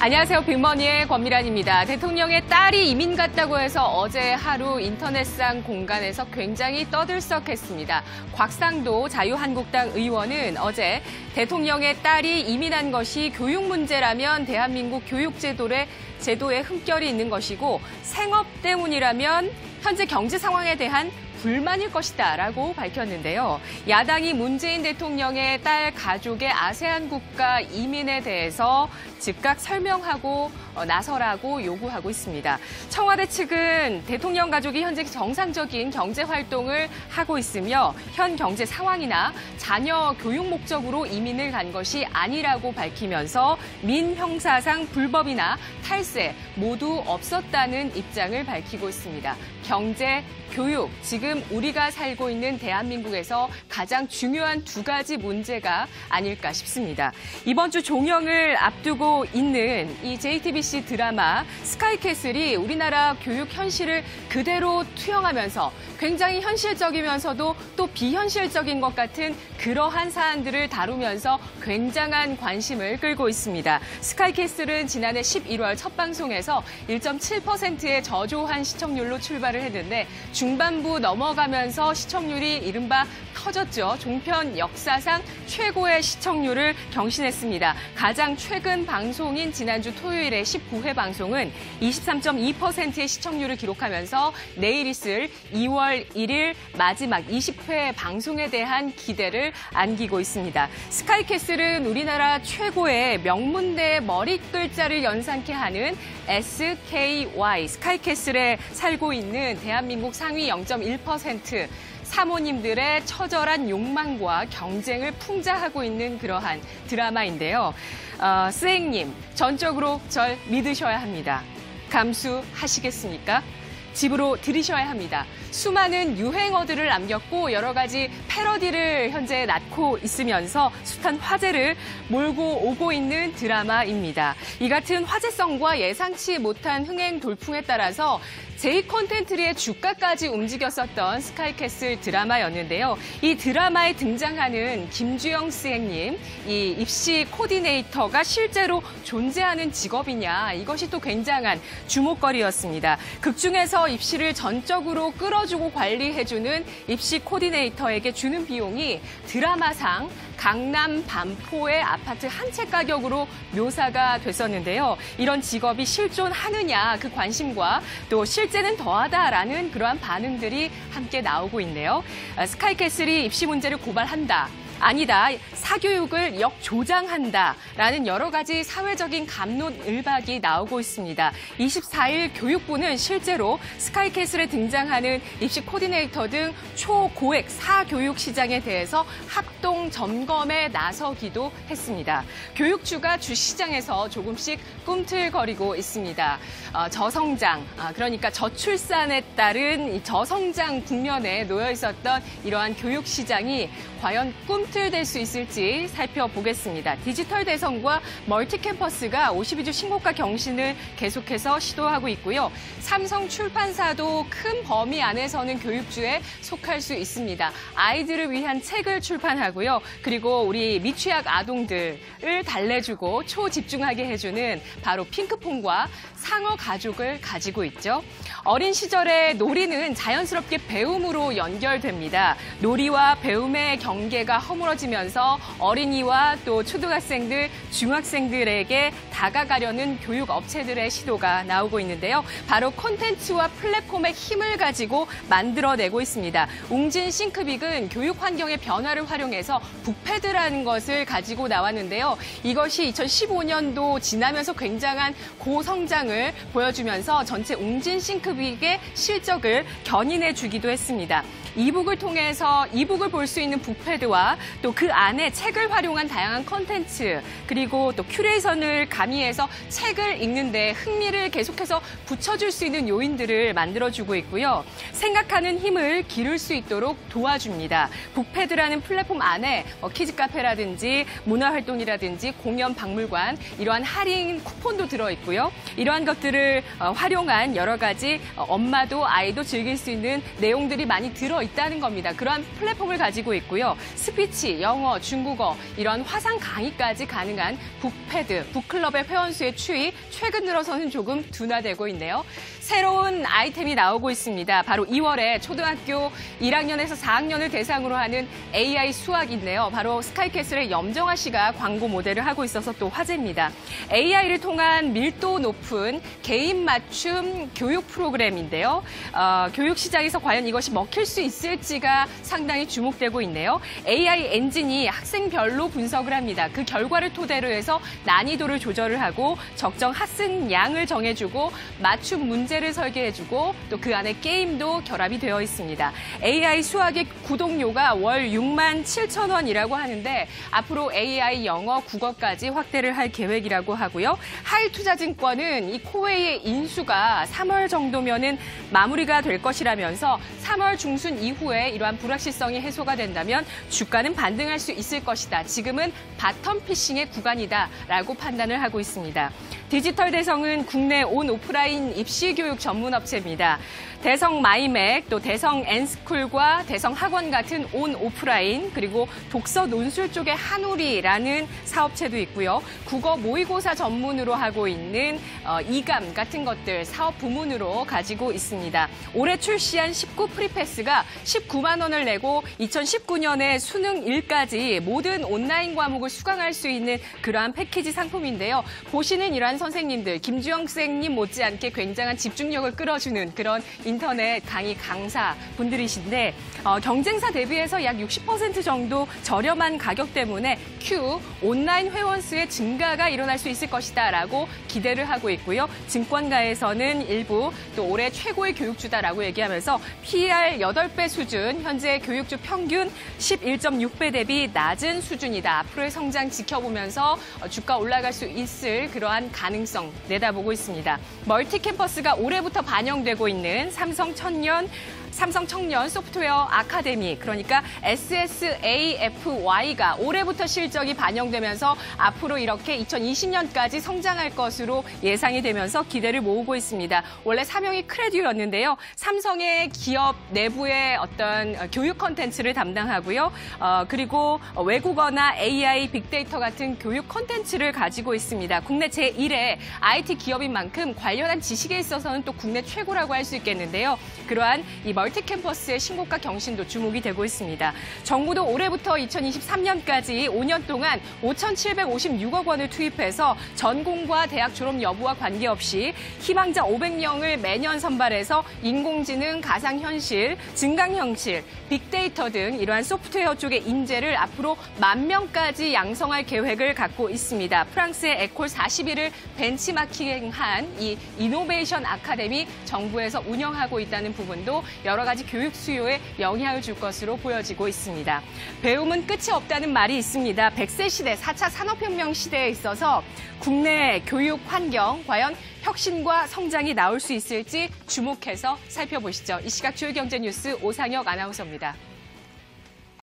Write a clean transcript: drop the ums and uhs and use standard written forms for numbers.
안녕하세요. 빅머니의 권미란입니다. 대통령의 딸이 이민 갔다고 해서 어제 하루 인터넷상 공간에서 굉장히 떠들썩했습니다. 곽상도 자유한국당 의원은 어제 대통령의 딸이 이민한 것이 교육 문제라면 대한민국 교육제도에 흠결이 있는 것이고 생업 때문이라면 현재 경제 상황에 대한 불만일 것이다 라고 밝혔는데요. 야당이 문재인 대통령의 딸 가족의 아세안 국가 이민에 대해서 즉각 설명하고 나서라고 요구하고 있습니다. 청와대 측은 대통령 가족이 현재 정상적인 경제 활동을 하고 있으며 현 경제 상황이나 자녀 교육 목적으로 이민을 간 것이 아니라고 밝히면서 민형사상 불법이나 탈세 모두 없었다는 입장을 밝히고 있습니다. 경제, 교육, 지금 우리가 살고 있는 대한민국에서 가장 중요한 두 가지 문제가 아닐까 싶습니다. 이번 주 종영을 앞두고 있는 이 JTBC 드라마 스카이캐슬이 우리나라 교육 현실을 그대로 투영하면서 굉장히 현실적이면서도 또 비현실적인 것 같은 그러한 사안들을 다루면서 굉장한 관심을 끌고 있습니다. 스카이캐슬은 지난해 11월 첫 방송에서 1.7%의 저조한 시청률로 출발을 했는데 중반부 넘어가면서 시청률이 이른바 터졌죠. 종편 역사상 최고의 시청률을 경신했습니다. 가장 최근 방송인 지난주 토요일에 19회 방송은 23.2%의 시청률을 기록하면서 내일 있을 2월 1일 마지막 20회 방송에 대한 기대를 안기고 있습니다. 스카이캐슬은 우리나라 최고의 명문대의 머리 글자를 연상케 하는 SKY 스카이캐슬에 살고 있는 대한민국 상위 0.1% 사모님들의 처절한 욕망과 경쟁을 풍자하고 있는 그러한 드라마인데요. 스앵님, 전적으로 절 믿으셔야 합니다. 감수하시겠습니까? 집으로 들이셔야 합니다. 수많은 유행어들을 남겼고 여러 가지 패러디를 현재 낳고 있으면서 숱한 화제를 몰고 오고 있는 드라마입니다. 이 같은 화제성과 예상치 못한 흥행 돌풍에 따라서 J콘텐츠의 주가까지 움직였었던 스카이캐슬 드라마였는데요. 이 드라마에 등장하는 김주영 스앵님, 이 입시 코디네이터가 실제로 존재하는 직업이냐, 이것이 또 굉장한 주목거리였습니다. 극중에서 입시를 전적으로 끌어주고 관리해주는 입시 코디네이터에게 주는 비용이 드라마상 강남 반포의 아파트 한 채 가격으로 묘사가 됐었는데요. 이런 직업이 실존하느냐 그 관심과 또 실제는 더하다라는 그러한 반응들이 함께 나오고 있네요. 스카이캐슬이 입시 문제를 고발한다. 아니다. 사교육을 역조장한다라는 여러 가지 사회적인 갑론을박이 나오고 있습니다. 24일 교육부는 실제로 스카이캐슬에 등장하는 입시 코디네이터 등 초고액 사교육 시장에 대해서 합동 점검에 나서기도 했습니다. 교육주가 주시장에서 조금씩 꿈틀거리고 있습니다. 저성장, 그러니까 저출산에 따른 저성장 국면에 놓여 있었던 이러한 교육 시장이 과연 꿈틀댈 수 있을지 살펴보겠습니다. 디지털 대성과 멀티캠퍼스가 52주 신고가 경신을 계속해서 시도하고 있고요. 삼성 출판사도 큰 범위 안에서는 교육주에 속할 수 있습니다. 아이들을 위한 책을 출판하고요. 그리고 우리 미취학 아동들을 달래주고 초집중하게 해주는 바로 핑크퐁과 상어 가족을 가지고 있죠. 어린 시절의 놀이는 자연스럽게 배움으로 연결됩니다. 놀이와 배움의 경계가 허물어지면서 어린이와 또 초등학생들, 중학생들에게 다가가려는 교육 업체들의 시도가 나오고 있는데요. 바로 콘텐츠와 플랫폼의 힘을 가지고 만들어내고 있습니다. 웅진 싱크빅은 교육 환경의 변화를 활용해서 북패드라는 것을 가지고 나왔는데요. 이것이 2015년도 지나면서 굉장한 고성장을 보여주면서 전체 웅진 싱크빅의 실적을 견인해 주기도 했습니다. 이북을 통해서 이북을 볼 수 있는 북패드와 또 그 안에 책을 활용한 다양한 콘텐츠 그리고 또 큐레이션을 가미해서 책을 읽는데 흥미를 계속해서 붙여줄 수 있는 요인들을 만들어주고 있고요. 생각하는 힘을 기를 수 있도록 도와줍니다. 북패드라는 플랫폼 안에 키즈 카페라든지 문화활동이라든지 공연 박물관 이러한 할인 쿠폰도 들어있고요. 이러한 것들을 활용한 여러 가지 엄마도 아이도 즐길 수 있는 내용들이 많이 들어있습니다. 있다는 겁니다. 그러한 플랫폼을 가지고 있고요. 스피치, 영어, 중국어 이런 화상 강의까지 가능한 북패드, 북클럽의 회원수의 추이 최근 들어서는 조금 둔화되고 있네요. 새로운 아이템이 나오고 있습니다. 바로 2월에 초등학교 1학년에서 4학년을 대상으로 하는 AI 수학인데요. 바로 스카이캐슬의 염정아 씨가 광고 모델을 하고 있어서 또 화제입니다. AI를 통한 밀도 높은 개인 맞춤 교육 프로그램인데요. 교육 시장에서 과연 이것이 먹힐 수 있을지가 상당히 주목되고 있네요. AI 엔진이 학생별로 분석을 합니다. 그 결과를 토대로 해서 난이도를 조절을 하고 적정 학생 양을 정해주고 맞춤 문제를 설계해주고 또 그 안에 게임도 결합이 되어 있습니다. AI 수학의 구독료가 월 67,000원이라고 하는데 앞으로 AI 영어, 국어까지 확대를 할 계획이라고 하고요. 하이투자증권은 이 코웨이의 인수가 3월 정도면은 마무리가 될 것이라면서 3월 중순 이후에 이러한 불확실성이 해소가 된다면 주가는 반등할 수 있을 것이다. 지금은 바텀 피싱의 구간이다라고 판단을 하고 있습니다. 디지털 대성은 국내 온 오프라인 입시 교육 전문 업체입니다. 대성 마이맥, 또 대성 엔스쿨과 대성 학원 같은 온 오프라인, 그리고 독서 논술 쪽의 한우리라는 사업체도 있고요. 국어 모의고사 전문으로 하고 있는 이감 같은 것들 사업 부문으로 가지고 있습니다. 올해 출시한 19 프리패스가 19만 원을 내고 2019년에 수능 1까지 모든 온라인 과목을 수강할 수 있는 그러한 패키지 상품인데요. 보시는 이러한 선생님들, 김주영 선생님 못지않게 굉장한 집중력을 끌어주는 그런 인터넷 강의 강사 분들이신데 경쟁사 대비해서 약 60% 정도 저렴한 가격 때문에 Q 온라인 회원 수의 증가가 일어날 수 있을 것이다라고 기대를 하고 있고요. 증권가에서는 일부 또 올해 최고의 교육주다라고 얘기하면서 PER 8배 수준, 현재 교육주 평균 11.6배 대비 낮은 수준이다. 앞으로의 성장 지켜보면서 주가 올라갈 수 있을 그러한 가능성 내다보고 있습니다. 멀티캠퍼스가 올해부터 반영되고 있는 삼성 청년 소프트웨어 아카데미, 그러니까 SSAFY가 올해부터 실적이 반영되면서 앞으로 이렇게 2020년까지 성장할 것으로 예상이 되면서 기대를 모으고 있습니다. 원래 사명이 크레듀였는데요. 삼성의 기업 내부의 어떤 교육 콘텐츠를 담당하고요. 그리고 외국어나 AI, 빅데이터 같은 교육 콘텐츠를 가지고 있습니다. 국내 제1의 IT 기업인 만큼 관련한 지식에 있어서는 또 국내 최고라고 할 수 있겠는데요. 그러한 이 멀티캠퍼스의 신고가 경신도 주목이 되고 있습니다. 정부도 올해부터 2023년까지 5년 동안 5,756억 원을 투입해서 전공과 대학 졸업 여부와 관계없이 희망자 500명을 매년 선발해서 인공지능, 가상현실, 증강현실, 빅데이터 등 이러한 소프트웨어 쪽의 인재를 앞으로 10,000명까지 양성할 계획을 갖고 있습니다. 프랑스의 에콜 41을 벤치마킹한 이 이노베이션 아카데미 정부에서 운영하고 있다는 부분도 여러 가지 교육 수요에 영향을 줄 것으로 보여지고 있습니다. 배움은 끝이 없다는 말이 있습니다. 100세 시대, 4차 산업혁명 시대에 있어서 국내 교육 환경, 과연 혁신과 성장이 나올 수 있을지 주목해서 살펴보시죠. 이 시각 주요 경제 뉴스 오상혁 아나운서입니다.